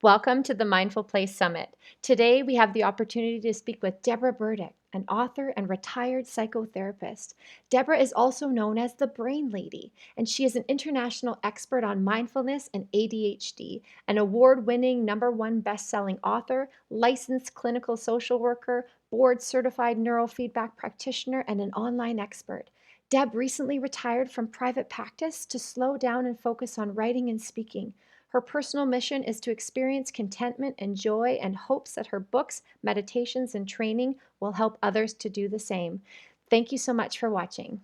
Welcome to the Mindful Place Summit. Today, we have the opportunity to speak with Debra Burdick, an author and retired psychotherapist. Debra is also known as the Brain Lady, and she is an international expert on mindfulness and ADHD, an award-winning #1 best-selling author, licensed clinical social worker, board-certified neurofeedback practitioner, and an online expert. Deb recently retired from private practice to slow down and focus on writing and speaking. Her personal mission is to experience contentment and joy and hopes that her books, meditations, and training will help others to do the same. Thank you so much for watching.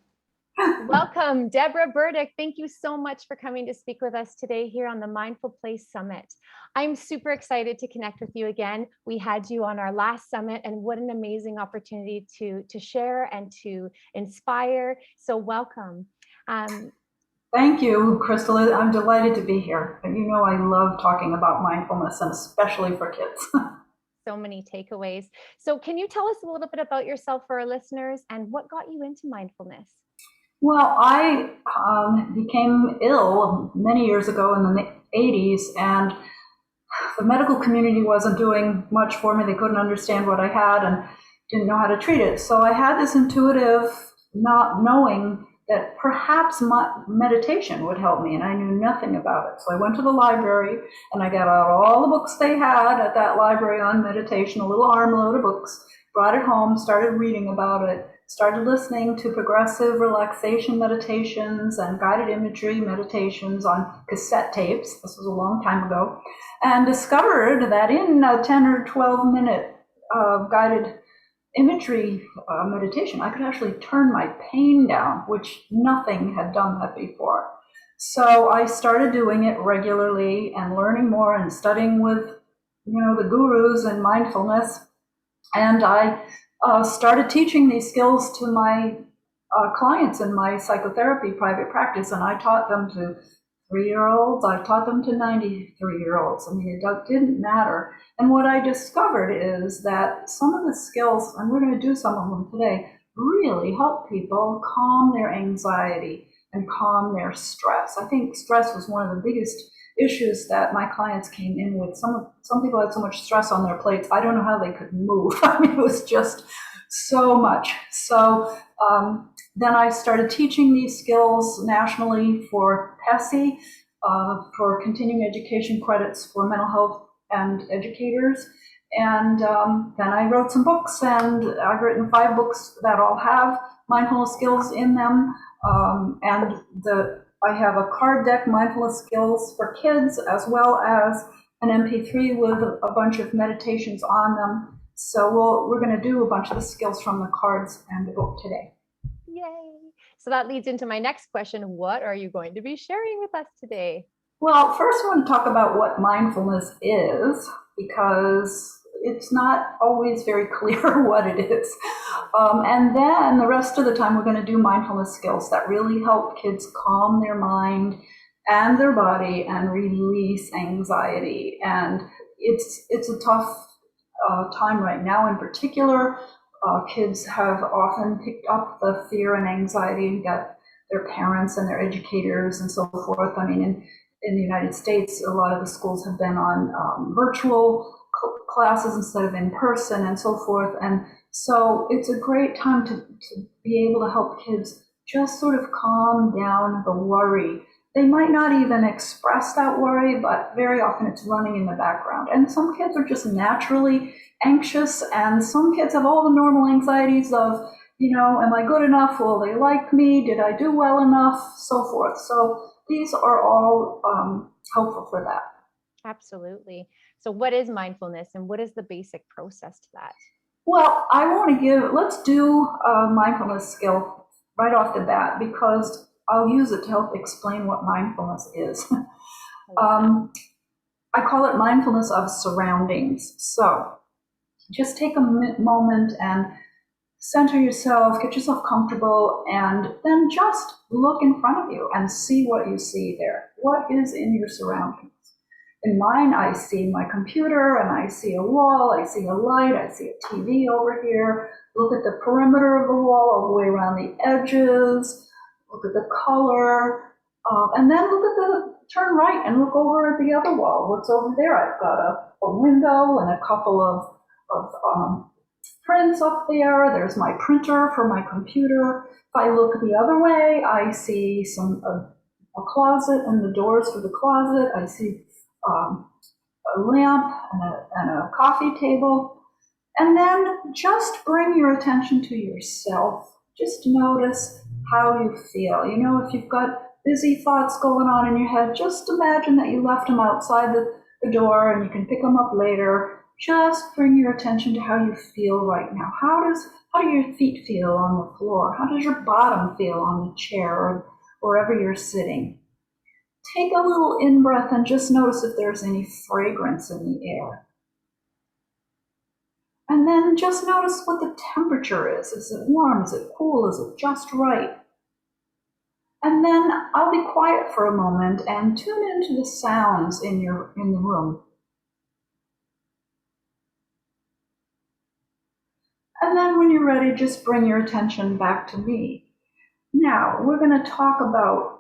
Welcome, Debra Burdick. Thank you so much for coming to speak with us today here on the Mindful Place Summit. I'm super excited to connect with you again. We had you on our last summit, and what an amazing opportunity to share and to inspire. So welcome. Thank you, Crystal. I'm delighted to be here. You know I love talking about mindfulness, and especially for kids. So many takeaways. So can you tell us a little bit about yourself for our listeners and what got you into mindfulness? Well, I became ill many years ago in the 80s, and the medical community wasn't doing much for me. They couldn't understand what I had and didn't know how to treat it. So I had this intuitive not knowing that perhaps meditation would help me, and I knew nothing about it. So I went to the library and I got out all the books they had at that library on meditation, a little armload of books, brought it home, started reading about it, started listening to progressive relaxation meditations and guided imagery meditations on cassette tapes. This was a long time ago, and discovered that in a 10 or 12 minute guided imagery meditation, I could actually turn my pain down, which nothing had done that before. So I started doing it regularly and learning more and studying with, the gurus in mindfulness. And I started teaching these skills to my clients in my psychotherapy private practice, and I taught them to 3-year-olds, I taught them to 93-year-olds. I mean, it didn't matter. And what I discovered is that some of the skills, and we're going to do some of them today, really help people calm their anxiety and calm their stress. I think stress was one of the biggest issues that my clients came in with. Some people had so much stress on their plates, I don't know how they could move. I mean, it was just so much. So then I started teaching these skills nationally for PESI, for continuing education credits for mental health and educators. And then I wrote some books, and I've written 5 books that all have mindfulness skills in them. I have a card deck, mindfulness skills for kids, as well as an MP3 with a bunch of meditations on them. So we're going to do a bunch of the skills from the cards and the book today. Yay! So that leads into my next question. What are you going to be sharing with us today? Well, first I want to talk about what mindfulness is, because it's not always very clear what it is. And then the rest of the time we're going to do mindfulness skills that really help kids calm their mind and their body and release anxiety. And it's a tough time right now in particular. Kids have often picked up the fear and anxiety that their parents and their educators and so forth. I mean, in the United States, a lot of the schools have been on virtual classes instead of in person and so forth. And so it's a great time to be able to help kids just sort of calm down the worry. They might not even express that worry, but very often it's running in the background. And some kids are just naturally anxious, and some kids have all the normal anxieties of, am I good enough? Will they like me? Did I do well enough? So forth. So these are all helpful for that. Absolutely. So what is mindfulness, and what is the basic process to that? Well, let's do a mindfulness skill right off the bat, because I'll use it to help explain what mindfulness is. I call it mindfulness of surroundings. So just take a moment and center yourself, get yourself comfortable, and then just look in front of you and see what you see there. What is in your surroundings? In mine, I see my computer, and I see a wall, I see a light, I see a TV over here. Look at the perimeter of the wall, all the way around the edges. Look at the color, and then look at the turn right and look over at the other wall. What's over there? I've got a window and a couple of prints up there. There's my printer for my computer. If I look the other way, I see a closet and the doors for the closet. I see a lamp and a coffee table. And then just bring your attention to yourself. Just notice how you feel. You know, if you've got busy thoughts going on in your head, just imagine that you left them outside the door and you can pick them up later. Just bring your attention to how you feel right now. How do your feet feel on the floor? How does your bottom feel on the chair or wherever you're sitting? Take a little in-breath and just notice if there's any fragrance in the air. And then just notice what the temperature is. Is it warm? Is it cool? Is it just right? And then I'll be quiet for a moment and tune into the sounds in the room. And then when you're ready, just bring your attention back to me. Now, we're going to talk about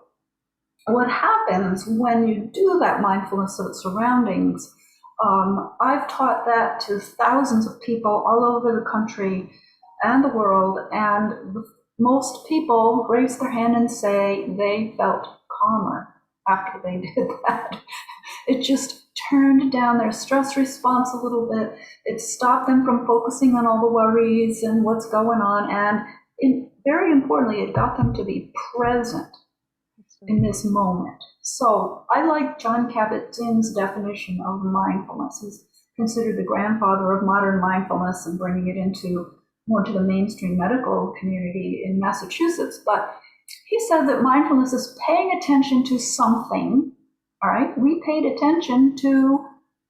what happens when you do that mindfulness of surroundings. I've taught that to thousands of people all over the country and the world, and most people raise their hand and say they felt calmer after they did that. It just turned down their stress response a little bit. It stopped them from focusing on all the worries and what's going on, and very importantly, it got them to be present in this moment. So I like John Kabat-Zinn's definition of mindfulness. He's considered the grandfather of modern mindfulness and bringing it more to the mainstream medical community in Massachusetts. But he said that mindfulness is paying attention to something. All right, we paid attention to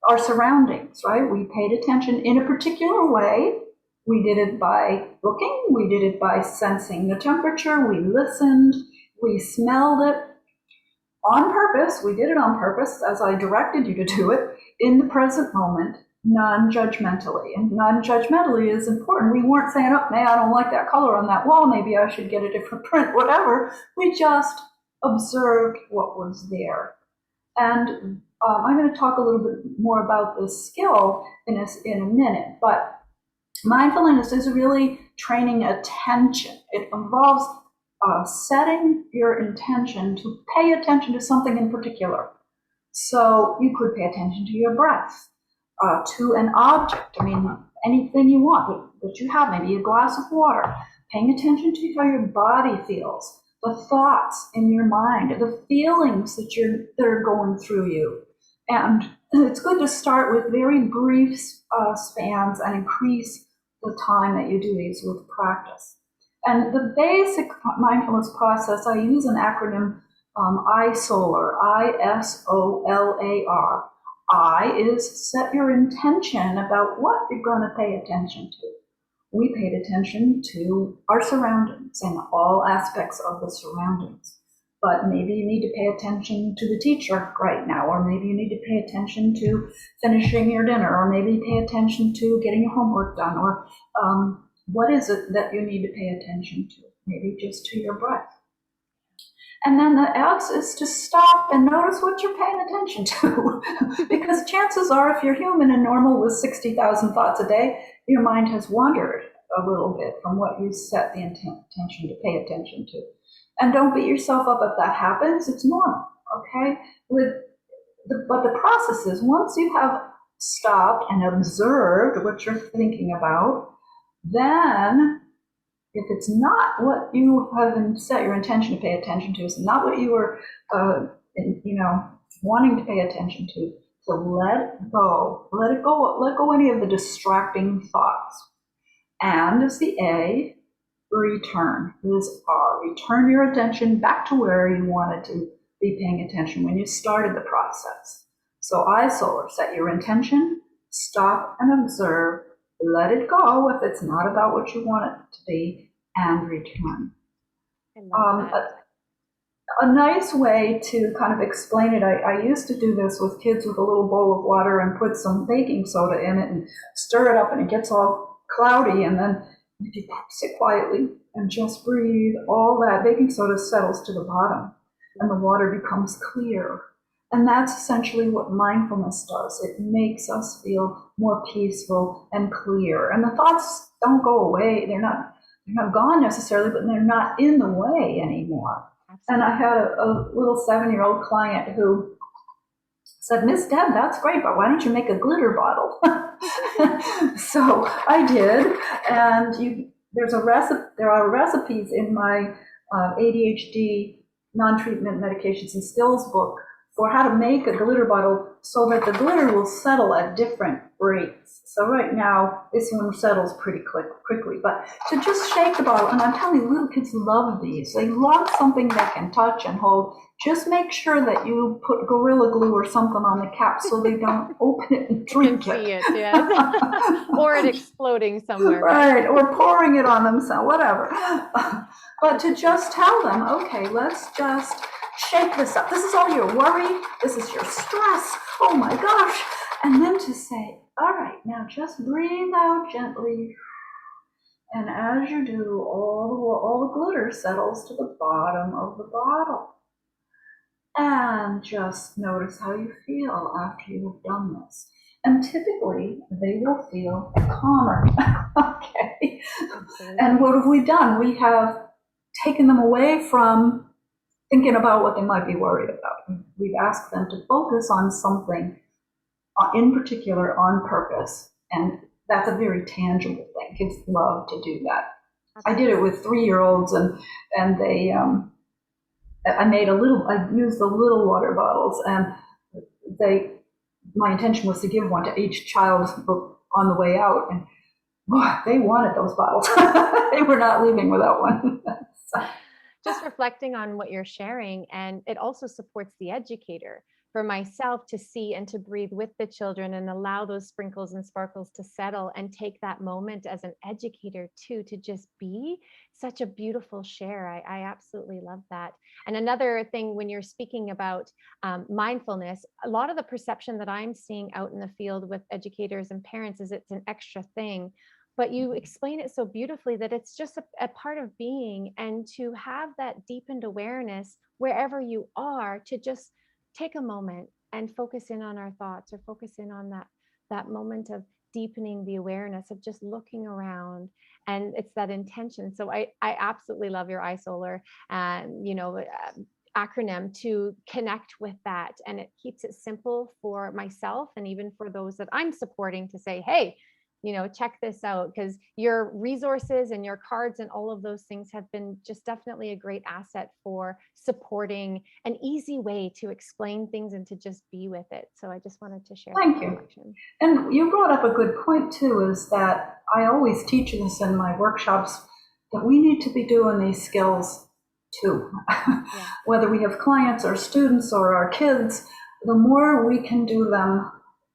our surroundings, right? We paid attention in a particular way. We did it by looking, we did it by sensing the temperature, we listened, we smelled it on purpose. We did it on purpose, as I directed you to do it, in the present moment, non-judgmentally. And non-judgmentally is important. We weren't saying, oh, man, I don't like that color on that wall, maybe I should get a different print, whatever. We just observed what was there. And I'm going to talk a little bit more about this skill in a minute, but mindfulness is really training attention. It involves setting your intention to pay attention to something in particular. So you could pay attention to your breath, to an object. I mean, anything you want that you have, maybe a glass of water. Paying attention to how your body feels, the thoughts in your mind, the feelings that are going through you. And it's good to start with very brief spans and increase the time that you do these with practice. And the basic mindfulness process, I use an acronym ISOLAR, ISOLAR. I is set your intention about what you're going to pay attention to. We paid attention to our surroundings and all aspects of the surroundings. But maybe you need to pay attention to the teacher right now, or maybe you need to pay attention to finishing your dinner, or maybe pay attention to getting your homework done, or what is it that you need to pay attention to? Maybe just to your breath. And then the X is to stop and notice what you're paying attention to. Because chances are, if you're human and normal with 60,000 thoughts a day, your mind has wandered a little bit from what you set the intention to pay attention to. And don't beat yourself up if that happens. It's normal, okay? But the process is, once you have stopped and observed what you're thinking about, then if it's not what you have set your intention to pay attention to, it's not what you were, wanting to pay attention to, so let go any of the distracting thoughts. And as the A, return is R. Return your attention back to where you wanted to be paying attention when you started the process. So ISOLAR, set your intention, stop and observe, let it go if it's not about what you want it to be, and return. A nice way to kind of explain it, I used to do this with kids with a little bowl of water and put some baking soda in it and stir it up and it gets all cloudy, and then if you sit quietly and just breathe, all that baking soda settles to the bottom and the water becomes clear. And that's essentially what mindfulness does. It makes us feel more peaceful and clear. And the thoughts don't go away. They're not gone necessarily, but they're not in the way anymore. And I Absolutely. had a little 7-year-old client who said, Miss Deb, that's great, but why don't you make a glitter bottle? So I did, and there are recipes in my ADHD non-treatment medications and skills book for how to make a glitter bottle so that the glitter will settle at different rates. So right now, this one settles pretty quickly, but to just shake the bottle, and I'm telling you, little kids love these. They love something they can touch and hold. Just make sure that you put Gorilla Glue or something on the cap so they don't open it and drink Can it. see it, yes. Or it exploding somewhere, Right, or pouring it on themselves, whatever. But to just tell them, okay, let's just shake this up. This is all your worry. This is your stress. Oh my gosh. And then to say, all right, now just breathe out gently. And as you do, all the glitter settles to the bottom of the bottle. And just notice how you feel after you have done this. And typically, they will feel calmer. Okay. Absolutely. And what have we done? We have taken them away from thinking about what they might be worried about. We've asked them to focus on something in particular on purpose. And that's a very tangible thing. Kids love to do that. Absolutely. I did it with 3-year-olds, and they, I used the little water bottles, and my intention was to give one to each child on the way out, and boy, they wanted those bottles. They were not leaving without one. So. Just reflecting on what you're sharing, and it also supports the educator. For myself to see and to breathe with the children and allow those sprinkles and sparkles to settle and take that moment as an educator too, to just be such a beautiful share. I absolutely love that. And another thing, when you're speaking about mindfulness, a lot of the perception that I'm seeing out in the field with educators and parents is it's an extra thing, but you explain it so beautifully that it's just a part of being, and to have that deepened awareness wherever you are, to just take a moment and focus in on our thoughts, or focus in on that moment of deepening the awareness of just looking around. And it's that intention. So I absolutely love your iSolar and acronym to connect with that, and it keeps it simple for myself and even for those that I'm supporting to say, hey, check this out, because your resources and your cards and all of those things have been just definitely a great asset for supporting an easy way to explain things and to just be with it. So I just wanted to share Thank that you. connection. And you brought up a good point too, is that I always teach this in my workshops, that we need to be doing these skills too. Yeah. Whether we have clients or students or our kids, the more we can do them,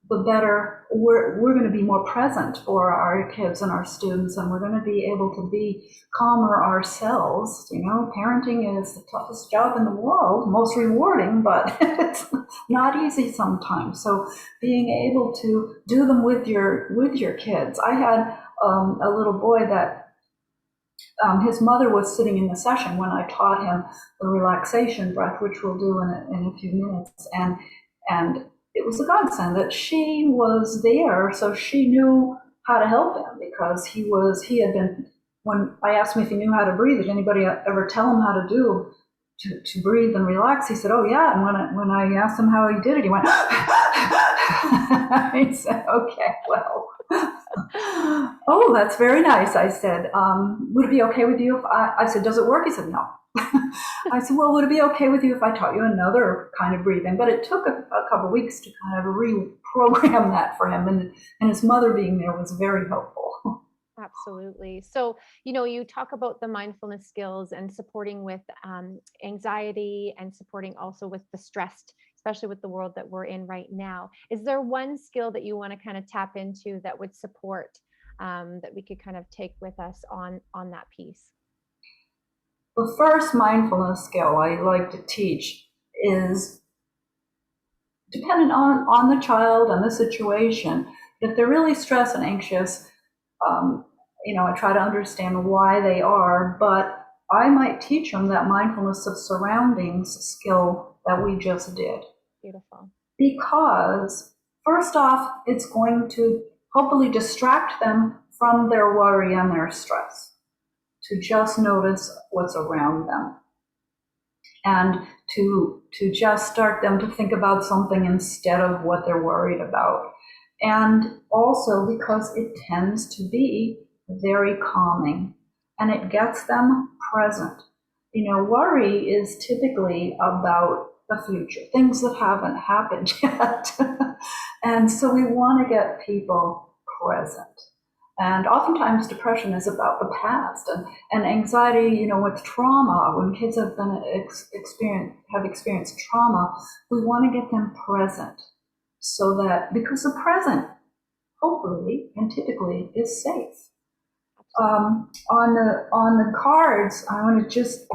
the better we're going to be more present for our kids and our students, and we're going to be able to be calmer ourselves. Parenting is the toughest job in the world, most rewarding, but it's not easy sometimes. So being able to do them with your kids. I had a little boy that his mother was sitting in the session when I taught him the relaxation breath, which we'll do in a few minutes, and it was a godsend that she was there, so she knew how to help him, because he had been, when I asked him if he knew how to breathe, did anybody ever tell him how to do to breathe and relax? He said, oh yeah. And when I asked him how he did it, he went I said, okay, well. Oh, that's very nice. I said, would it be okay with you if I said, does it work? He said, no. I said, well, would it be okay with you if I taught you another kind of breathing? But it took a couple of weeks to kind of reprogram that for him. And his mother being there was very helpful. Absolutely. So, you talk about the mindfulness skills and supporting with anxiety, and supporting also with the stressed, especially with the world that we're in right now. Is there one skill that you want to kind of tap into that would support, that we could kind of take with us on that piece? The first mindfulness skill I like to teach is dependent on the child and the situation. If they're really stressed and anxious, I try to understand why they are, but I might teach them that mindfulness of surroundings skill that we just did. Beautiful. because first off, it's going to hopefully distract them from their worry and their stress to just notice what's around them and to just start them to think about something instead of what they're worried about. And also because it tends to be very calming and it gets them present. You know, worry is typically about the future, things that haven't happened yet. And so we want to get people present. And oftentimes depression is about the past and anxiety, you know, with trauma, when kids have been have experienced trauma, we want to get them present so that, because the present hopefully and typically is safe. On the cards, I want to just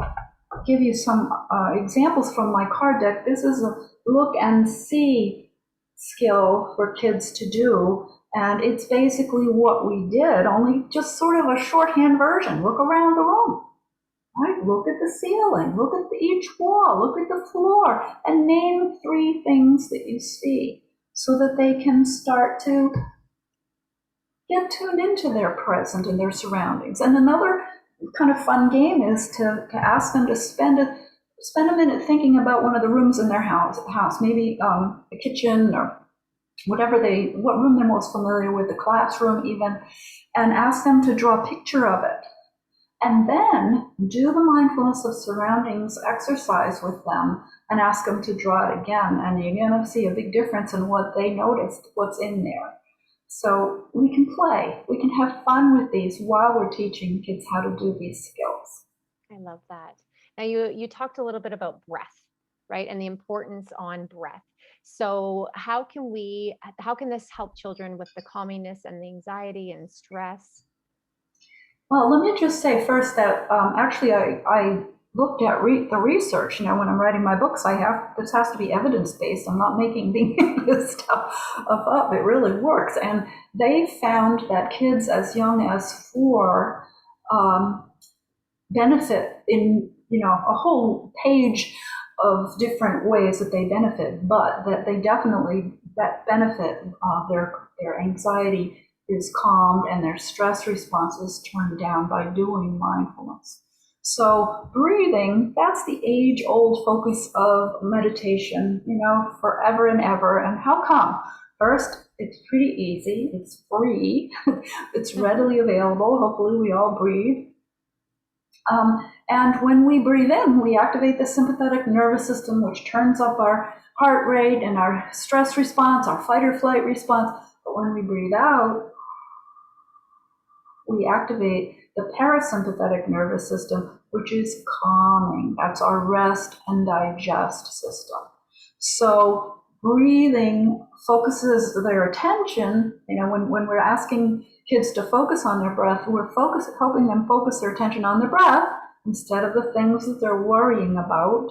give you some examples from my card deck. This is a look and see skill for kids to do. And it's basically what we did, only just sort of a shorthand version. Look around the room, right? Look at the ceiling, look at each wall, look at the floor, and name 3 things that you see so that they can start to get tuned into their present and their surroundings. And another kind of fun game is to ask them to spend a minute thinking about one of the rooms in their house, maybe the kitchen or what room they're most familiar with, the classroom even, and ask them to draw a picture of it. And then do the mindfulness of surroundings exercise with them and ask them to draw it again. And you're going to see a big difference in what they noticed, what's in there. So we can play, we can have fun with these while we're teaching kids how to do these skills. I love that. Now you talked a little bit about breath, right? And the importance on breath. So how can this help children with the calminess and the anxiety and stress? Well, let me just say first that actually I looked at the research. You know, when I'm writing my books, this has to be evidence-based. I'm not making this stuff up. It really works. And they found that kids as young as 4 benefit in, you know, a whole page of different ways that they benefit, but that they definitely benefit. Their anxiety is calmed and their stress response is turned down by doing mindfulness. So breathing, that's the age-old focus of meditation, you know, forever and ever. And how come? First, it's pretty easy, it's free, it's readily available. Hopefully we all breathe. And when we breathe in, we activate the sympathetic nervous system, which turns up our heart rate and our stress response, our fight or flight response. But when we breathe out, we activate the parasympathetic nervous system, which is calming. That's our rest and digest system. So breathing focuses their attention. You know, when we're asking kids to focus on their breath, we're helping them focus their attention on their breath instead of the things that they're worrying about.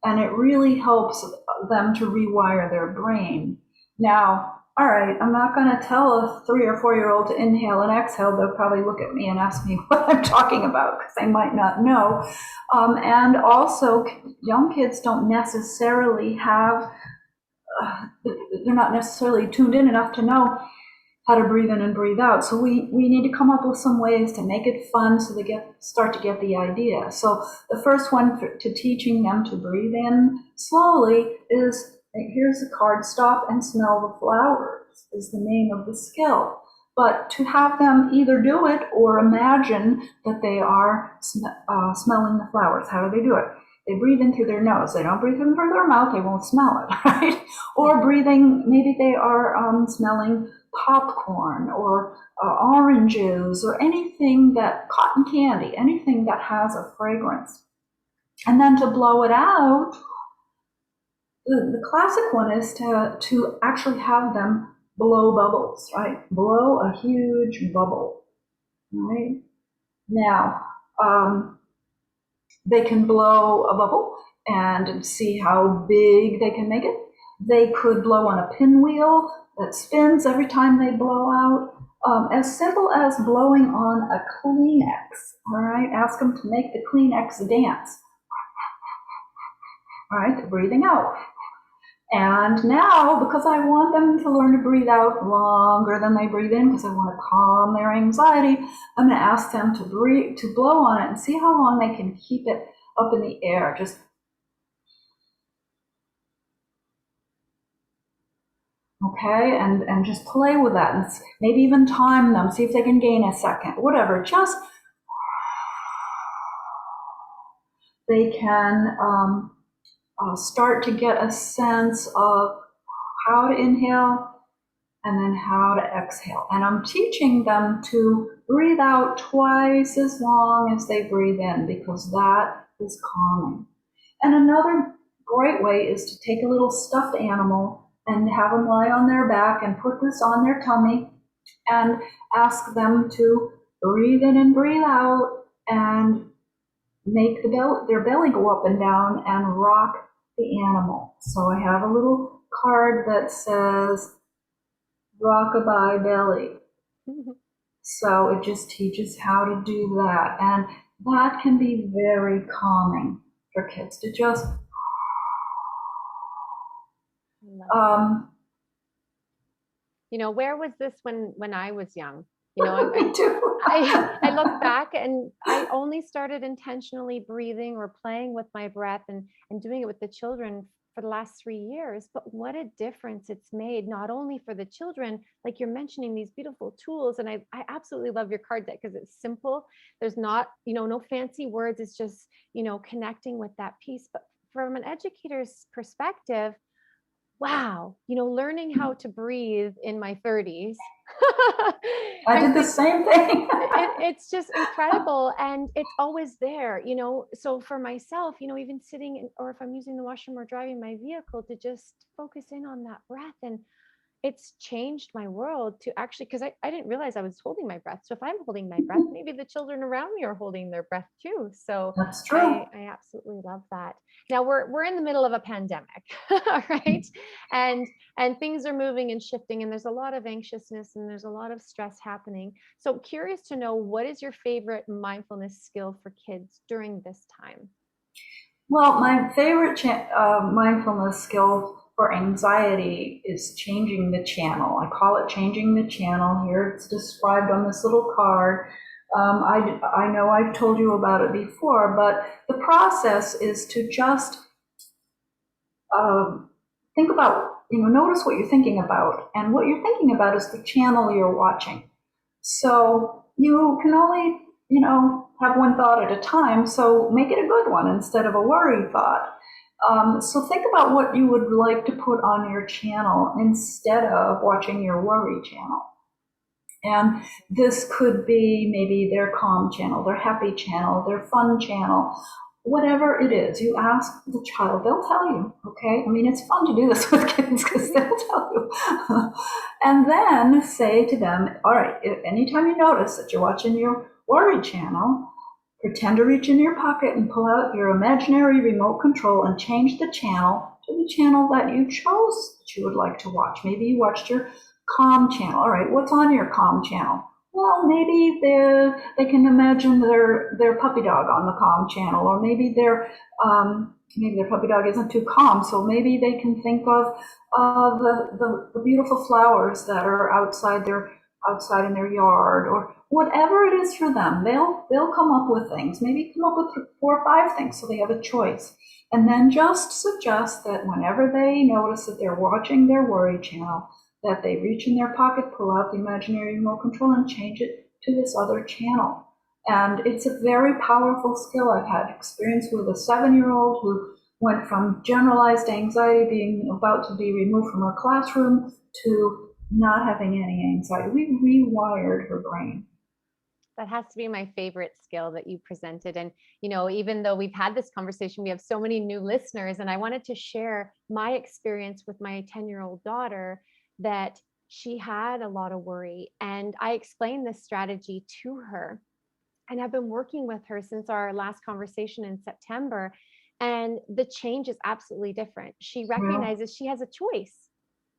And it really helps them to rewire their brain. Now, all right, I'm not going to tell a 3 or 4-year-old to inhale and exhale. They'll probably look at me and ask me what I'm talking about because they might not know. And also, young kids don't necessarily they're not necessarily tuned in enough to know how to breathe in and breathe out. So we need to come up with some ways to make it fun so they start to get the idea. So the first one to teaching them to breathe in slowly is, here's the card, stop and smell the flowers is the name of the skill. But to have them either do it or imagine that they are smelling the flowers. How do they do it? They breathe in through their nose. They don't breathe in through their mouth. They won't smell it, right? Or breathing, maybe they are smelling popcorn or oranges or anything cotton candy, anything that has a fragrance. And then to blow it out, the classic one is to actually have them blow bubbles, right? Blow a huge bubble, right? Now, they can blow a bubble and see how big they can make it. They could blow on a pinwheel that spins every time they blow out. As simple as blowing on a Kleenex, all right? Ask them to make the Kleenex dance. All right, they're breathing out. And now, because I want them to learn to breathe out longer than they breathe in, because I want to calm their anxiety, I'm going to ask them to breathe, to blow on it and see how long they can keep it up in the air. Just okay, and just play with that, and maybe even time them, see if they can gain a second, whatever. Just they can start to get a sense of how to inhale and then how to exhale. And I'm teaching them to breathe out twice as long as they breathe in, because that is calming. And another great way is to take a little stuffed animal and have them lie on their back and put this on their tummy and ask them to breathe in and breathe out and make their belly go up and down and rock the animal. So I have a little card that says rockabye belly. So it just teaches how to do that. And that can be very calming for kids to just um, where was this when I was young? me too. I look back and I only started intentionally breathing or playing with my breath and doing it with the children for the last 3 years. But what a difference it's made, not only for the children, like you're mentioning these beautiful tools. And I absolutely love your card deck because it's simple. There's not, no fancy words. It's just, connecting with that piece. But from an educator's perspective, wow, learning how to breathe in my 30s. I I did the think same thing. it's just incredible, and it's always there. So for myself, even sitting or if I'm using the washroom or driving my vehicle, to just focus in on that breath. And it's changed my world to actually, because I didn't realize I was holding my breath. So if I'm holding my breath, maybe the children around me are holding their breath too. So That's true. I absolutely love that. Now we're in the middle of a pandemic, right? And things are moving and shifting, and there's a lot of anxiousness and there's a lot of stress happening. So curious to know, what is your favorite mindfulness skill for kids during this time? Well, my favorite mindfulness skill for anxiety is changing the channel. I call it changing the channel. Here it's described on this little card. I know I've told you about it before, but the process is to just think about, notice what you're thinking about. And what you're thinking about is the channel you're watching. So you can only, have one thought at a time. So make it a good one instead of a worry thought. So think about what you would like to put on your channel instead of watching your worry channel. And this could be maybe their calm channel, their happy channel, their fun channel, whatever it is. You ask the child, they'll tell you, okay? I mean, it's fun to do this with kids because they'll tell you. And then say to them, all right, anytime you notice that you're watching your worry channel, pretend to reach in your pocket and pull out your imaginary remote control and change the channel to the channel that you chose that you would like to watch. Maybe you watched your calm channel. All right, what's on your calm channel? Well, maybe they can imagine their puppy dog on the calm channel, or maybe their puppy dog isn't too calm, so maybe they can think of the beautiful flowers that are outside in their yard, or whatever it is for them. They'll come up with things. Maybe come up with 4 or 5 things, so they have a choice. And then just suggest that whenever they notice that they're watching their worry channel, that they reach in their pocket, pull out the imaginary remote control, and change it to this other channel. And it's a very powerful skill. I've had experience with a 7-year-old who went from generalized anxiety, being about to be removed from her classroom, to not having any anxiety. We rewired her brain. That has to be my favorite skill that you presented. And, even though we've had this conversation, we have so many new listeners, and I wanted to share my experience with my 10-year-old daughter, that she had a lot of worry. And I explained this strategy to her. And I've been working with her since our last conversation in September. And the change is absolutely different. She Yeah. recognizes she has a choice,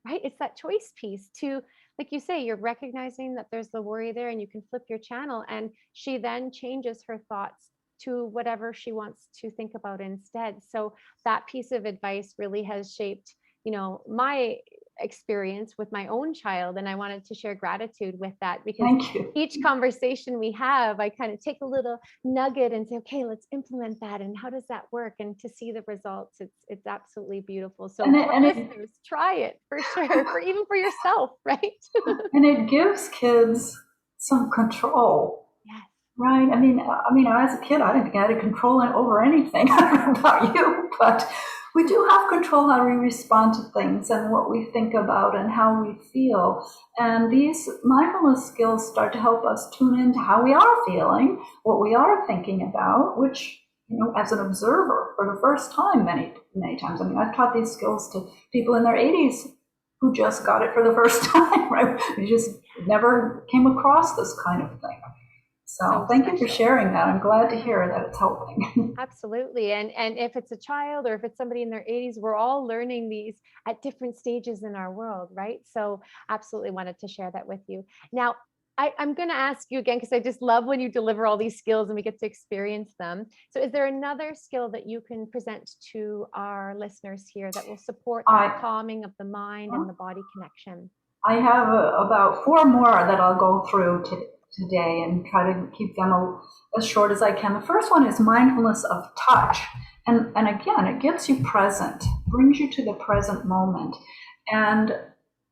right? It's that choice piece to, like you say, you're recognizing that there's the worry there and you can flip your channel. And she then changes her thoughts to whatever she wants to think about instead. So that piece of advice really has shaped my experience with my own child, and I wanted to share gratitude with that, because Thank you. each conversation we have, I kind of take a little nugget and say, okay, let's implement that, and how does that work, and to see the results, it's absolutely beautiful. So And it, for and it listeners, try it for sure, for even for yourself, right? and it gives kids some control. Yes. Right. I mean, as a kid, I didn't think I had control over anything. I don't know about you, but we do have control how we respond to things and what we think about and how we feel. And these mindfulness skills start to help us tune into how we are feeling, what we are thinking about, which, as an observer for the first time, many, many times. I mean, I've taught these skills to people in their 80s who just got it for the first time, right? They just never came across this kind of thing. So thank you for sharing that. I'm glad to hear that it's helping. Absolutely. And if it's a child or if it's somebody in their 80s, we're all learning these at different stages in our world, right? So absolutely wanted to share that with you. Now, I'm going to ask you again, because I just love when you deliver all these skills and we get to experience them. So is there another skill that you can present to our listeners here that will support that calming of the mind and the body connection? I have about 4 more that I'll go through today and try to keep them as short as I can. The first one is mindfulness of touch. And again, it gets you present, brings you to the present moment. And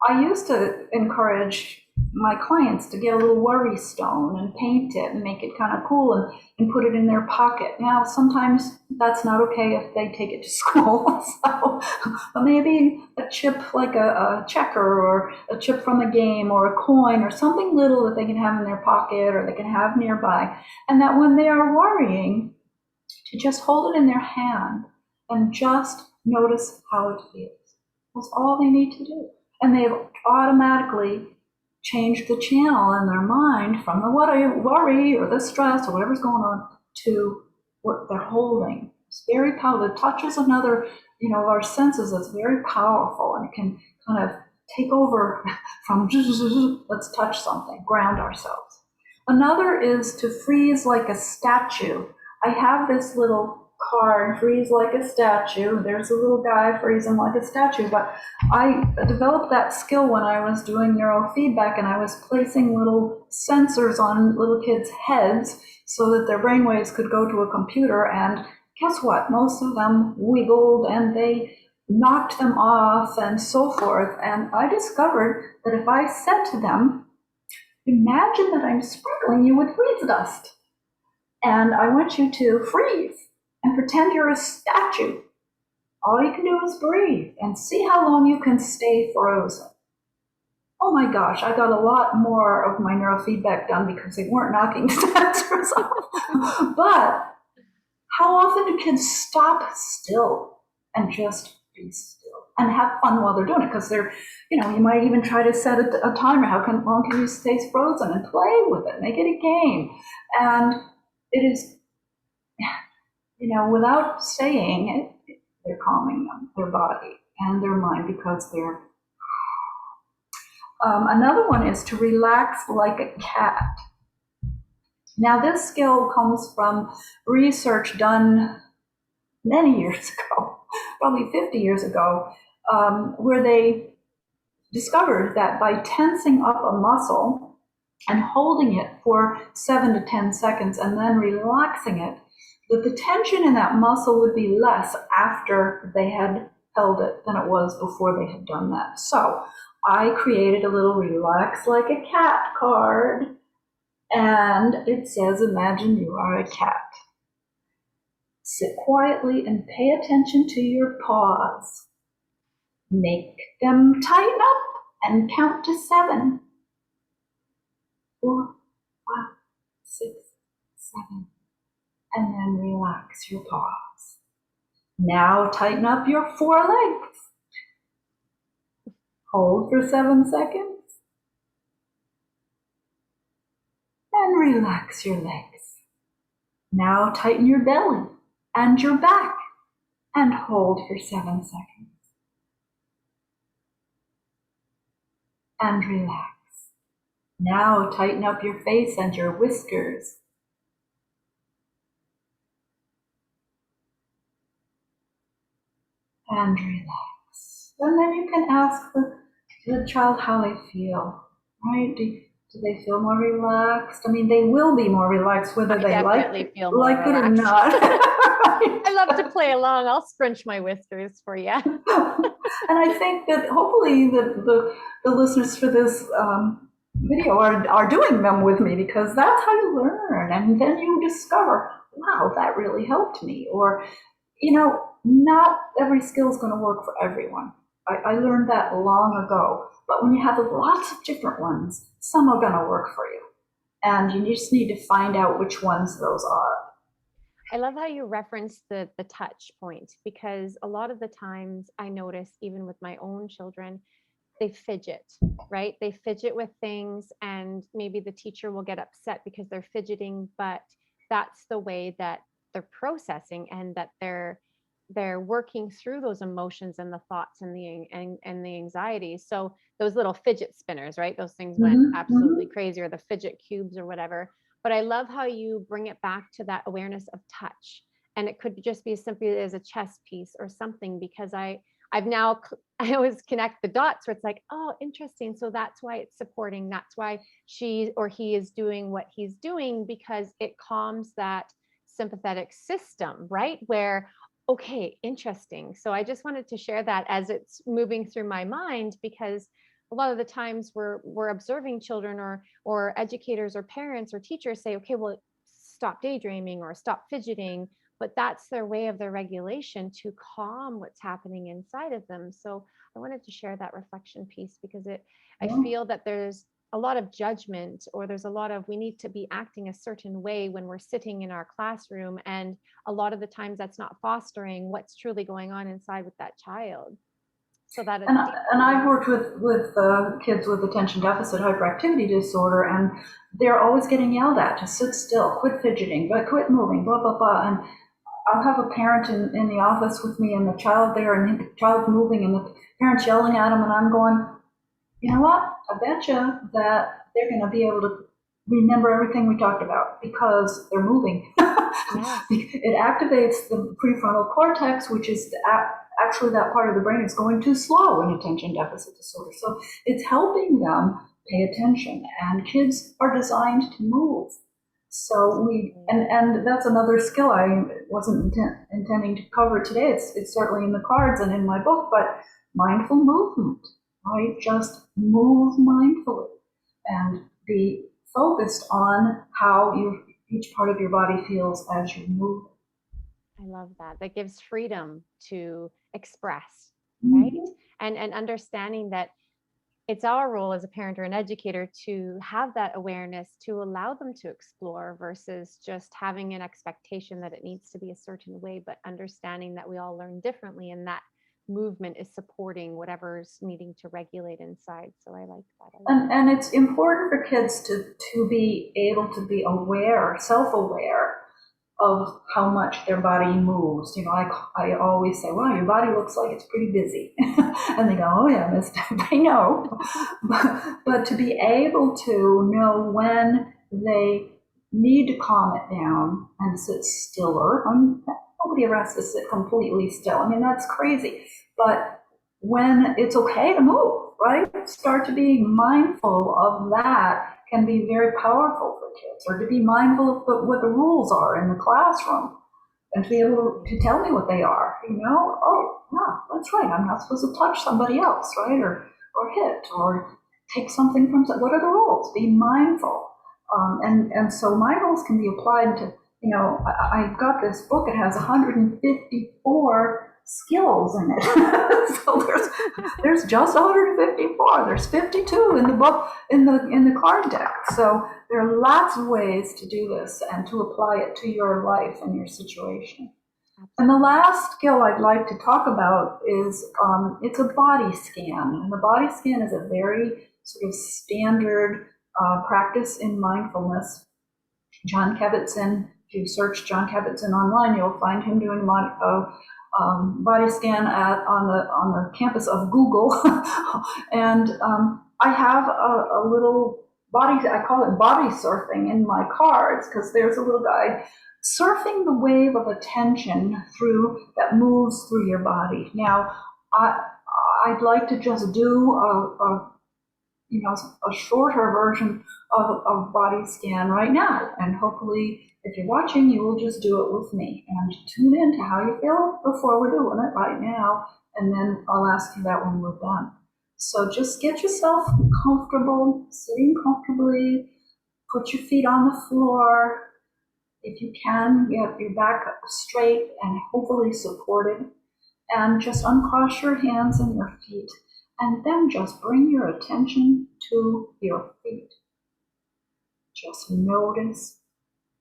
I used to encourage my clients to get a little worry stone and paint it and make it kind of cool and put it in their pocket. Now, sometimes that's not okay if they take it to school. So maybe a chip like a checker or a chip from a game or a coin or something little that they can have in their pocket or they can have nearby. And that when they are worrying, to just hold it in their hand and just notice how it feels. That's all they need to do. And they've automatically changed the channel in their mind from the worry or the stress or whatever's going on to what they're holding. It's very powerful. The touch is another, of our senses that's very powerful, and it can kind of take over from let's touch something, ground ourselves. Another is to freeze like a statue. I have this little card, freeze like a statue. There's a little guy freezing like a statue, but I developed that skill when I was doing neurofeedback, and I was placing little sensors on little kids' heads so that their brainwaves could go to a computer, and guess what? Most of them wiggled and they knocked them off and so forth. And I discovered that if I said to them, imagine that I'm sprinkling you with freeze dust, and I want you to freeze and pretend you're a statue. All you can do is breathe and see how long you can stay frozen. Oh my gosh, I got a lot more of my neurofeedback done because they weren't knocking sensors off. But how often do kids stop still and just be still and have fun while they're doing it? Because they're, you might even try to set a timer. How long can you stay frozen and play with it? Make it a game. And it is, without saying it, they're calming them, their body and their mind, because they're. Another one is to relax like a cat. Now, this skill comes from research done many years ago, probably 50 years ago, where they discovered that by tensing up a muscle and holding it for 7 to 10 seconds and then relaxing it, that the tension in that muscle would be less after they had held it than it was before they had done that. So I created a little relax like a cat card, and it says, imagine you are a cat. Sit quietly and pay attention to your paws. Make them tighten up and count to 7. 4, 5, 6, 7. And then relax your paws. Now tighten up your forelegs. Hold for 7 seconds. And relax your legs. Now tighten your belly and your back and hold for 7 seconds. And relax. Now tighten up your face and your whiskers. And relax. And then you can ask the child how they feel, right? Do they feel more relaxed? I mean, they will be more relaxed whether I they definitely feel more like it or relaxed. not. I love to play along. I'll scrunch my whiskers for you. And I think that hopefully the listeners for this video are doing them with me, because that's how you learn. And then you discover, wow, that really helped me. Or, not every skill is going to work for everyone. I learned that long ago. But when you have lots of different ones, some are going to work for you. And you just need to find out which ones those are. I love how you reference the touch point, because a lot of the times I notice, even with my own children, they fidget, right? They fidget with things, and maybe the teacher will get upset because they're fidgeting, but that's the way that they're processing, and that they're working through those emotions and the thoughts and the anxiety. So those little fidget spinners, right? Those things went absolutely crazy, or the fidget cubes or whatever. But I love how you bring it back to that awareness of touch. And it could just be as simply as a chess piece or something, because I've now I always connect the dots where it's like, oh, interesting. So that's why it's supporting. That's why she or he is doing what he's doing, because it calms that sympathetic system, right? Where, okay, interesting. So I just wanted to share that as it's moving through my mind, because a lot of the times we're observing children, or educators or parents or teachers say, okay, well, stop daydreaming or stop fidgeting, but that's their way of their regulation to calm what's happening inside of them. So I wanted to share that reflection piece, because I feel that there's a lot of judgment, or there's a lot of, we need to be acting a certain way when we're sitting in our classroom. And a lot of the times that's not fostering what's truly going on inside with that child. So that And, and I've worked with kids with attention deficit hyperactivity disorder, and they're always getting yelled at to sit still, quit fidgeting, but quit moving, blah, blah, blah. And I'll have a parent in the office with me, and the child there, and the child's moving, and the parent's yelling at him, and I'm going, you know what? I bet you that they're going to be able to remember everything we talked about because they're moving. Yes. It activates the prefrontal cortex, which is actually that part of the brain is going too slow in attention deficit disorder. So it's helping them pay attention, and kids are designed to move. So and that's another skill I wasn't intending to cover today. It's certainly in the cards and in my book, but mindful movement, right? Just move mindfully and be focused on how each part of your body feels as you move. I love that. That gives freedom to express, right? And understanding that it's our role as a parent or an educator to have that awareness, to allow them to explore, versus just having an expectation that it needs to be a certain way, but understanding that we all learn differently, and that movement is supporting whatever's needing to regulate inside. So I like that. And it's important for kids to be able to be aware, self-aware of how much their body moves. I always say, wow, your body looks like it's pretty busy. And they go, oh yeah, Miss Deb, I know. But to be able to know when they need to calm it down and sit stiller. Nobody ever has to sit completely still. I mean, that's crazy. But when it's okay to move, right? Start to be mindful of that can be very powerful for kids, or to be mindful of what the rules are in the classroom, and to be able to tell me what they are. Oh, yeah, that's right. I'm not supposed to touch somebody else, right? Or hit, or take something from. What are the rules? Be mindful. And so mindfulness can be applied to. I've got this book. It has 154 skills in it. So there's just 154. There's 52 in the book, in the card deck. So there are lots of ways to do this and to apply it to your life and your situation. And the last skill I'd like to talk about is it's a body scan. And the body scan is a very sort of standard practice in mindfulness. John Kabat-Zinn, if you search John Kabat-Zinn online, you'll find him doing body scan on the campus of Google. And I have a little body, I call it body surfing in my cards, because there's a little guy surfing the wave of attention that moves through your body. Now, I I'd like to just do a shorter version of body scan right now. And hopefully, if you're watching, you will just do it with me and tune in to how you feel before we're doing it right now. And then I'll ask you that when we're done. So just get yourself comfortable, sitting comfortably, put your feet on the floor. If you can, get your back straight and hopefully supported. And just uncross your hands and your feet. And then just bring your attention to your feet. Just notice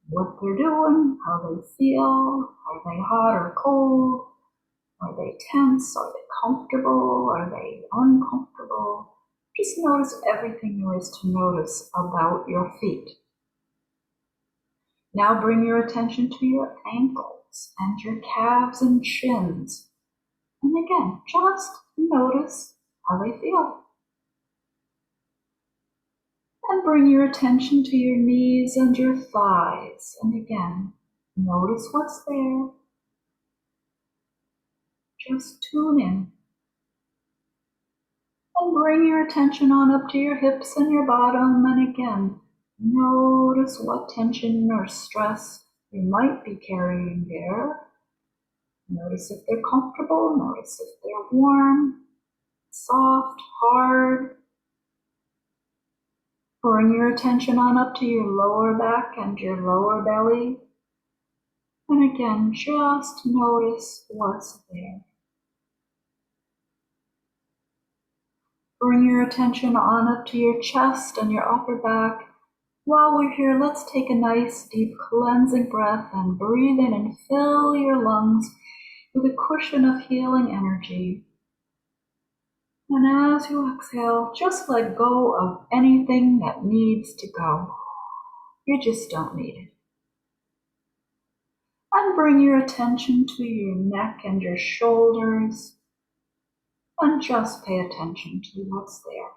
what they're doing, how they feel. Are they hot or cold? Are they tense? Are they comfortable? Are they uncomfortable? Just notice everything there is to notice about your feet. Now bring your attention to your ankles and your calves and shins. And again, just notice how they feel. And bring your attention to your knees and your thighs. And again, notice what's there. Just tune in. And bring your attention on up to your hips and your bottom. And again, notice what tension or stress you might be carrying there. Notice if they're comfortable. Notice if they're warm, soft, hard. Bring your attention on up to your lower back and your lower belly. And again, just notice what's there. Bring your attention on up to your chest and your upper back. While we're here, let's take a nice deep cleansing breath and breathe in and fill your lungs with a cushion of healing energy. And as you exhale, just let go of anything that needs to go. You just don't need it. And bring your attention to your neck and your shoulders. And just pay attention to what's there.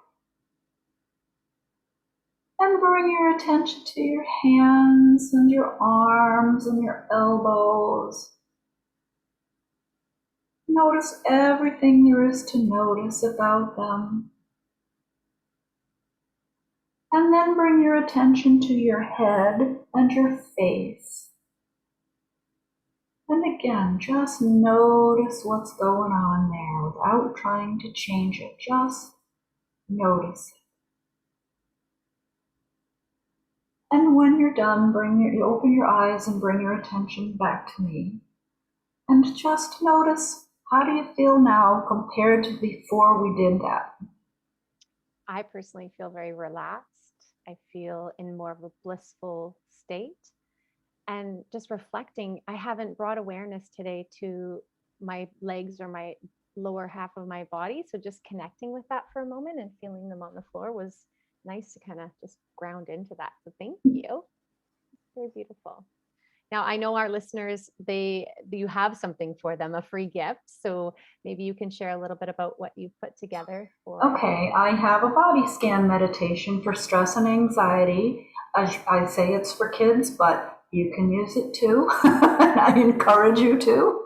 And bring your attention to your hands and your arms and your elbows. Notice everything there is to notice about them. And then bring your attention to your head and your face. And again, just notice what's going on there without trying to change it. Just notice it. And when you're done, you open your eyes and bring your attention back to me. And just notice, how do you feel now compared to before we did that? I personally feel very relaxed. I feel in more of a blissful state. And just reflecting, I haven't brought awareness today to my legs or my lower half of my body. So just connecting with that for a moment and feeling them on the floor was nice to kind of just ground into that. So thank you. Very beautiful. Now I know our listeners, you have something for them, a free gift. So maybe you can share a little bit about what you've put together for. Okay, I have a body scan meditation for stress and anxiety. I say it's for kids, but you can use it too. I encourage you to.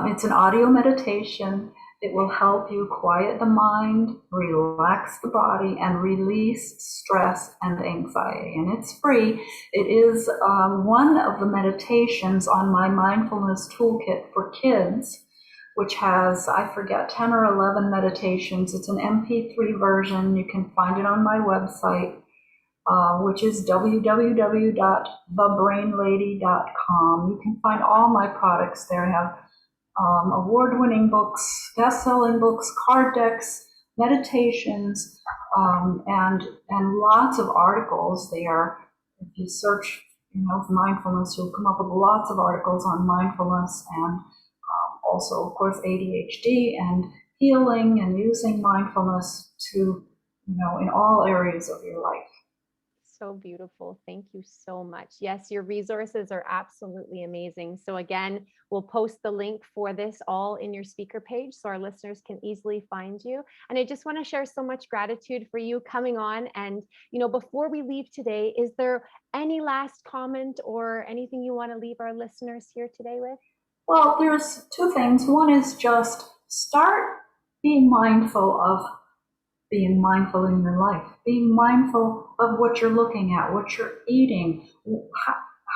It's an audio meditation. It will help you quiet the mind, relax the body, and release stress and anxiety. And it's free. It is one of the meditations on my mindfulness toolkit for kids, which has, I forget, 10 or 11 meditations. It's an MP3 version. You can find it on my website, which is www.thebrainlady.com. You can find all my products there. I have award-winning books, best-selling books, card decks, meditations, and lots of articles there. If you search, mindfulness, you'll come up with lots of articles on mindfulness and also, of course, ADHD and healing and using mindfulness to, in all areas of your life. So beautiful. Thank you so much. Yes, your resources are absolutely amazing. So again, we'll post the link for this all in your speaker page so our listeners can easily find you. And I just want to share so much gratitude for you coming on. And, before we leave today, is there any last comment or anything you want to leave our listeners here today with? Well, there's two things. One is just start being mindful of being mindful in your life, being mindful of what you're looking at, what you're eating.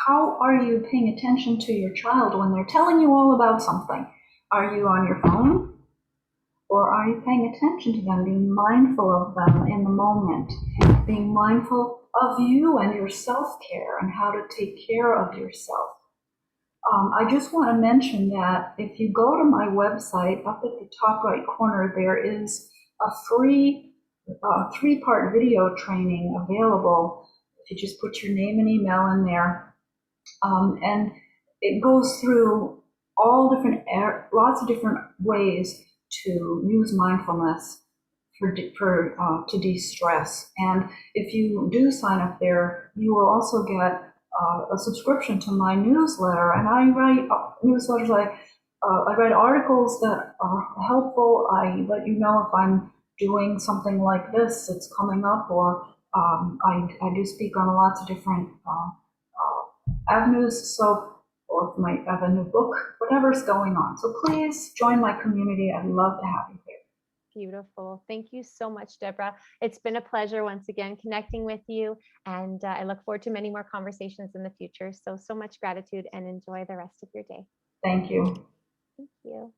How are you paying attention to your child when they're telling you all about something? Are you on your phone? Or are you paying attention to them, being mindful of them in the moment, being mindful of you and your self-care and how to take care of yourself? I just want to mention that if you go to my website, up at the top right corner, there is a free three-part video training available. If you just put your name and email in there, and it goes through all different, lots of different ways to use mindfulness to de-stress. And if you do sign up there, you will also get a subscription to my newsletter. And I write newsletters like I write articles that are helpful. I let you know if I'm doing something like this that's coming up, or I do speak on lots of different avenues. So, or if I have a new book, whatever's going on. So please join my community. I'd love to have you here. Beautiful. Thank you so much, Deborah. It's been a pleasure once again connecting with you, and I look forward to many more conversations in the future. So much gratitude, and enjoy the rest of your day. Thank you. Thank you.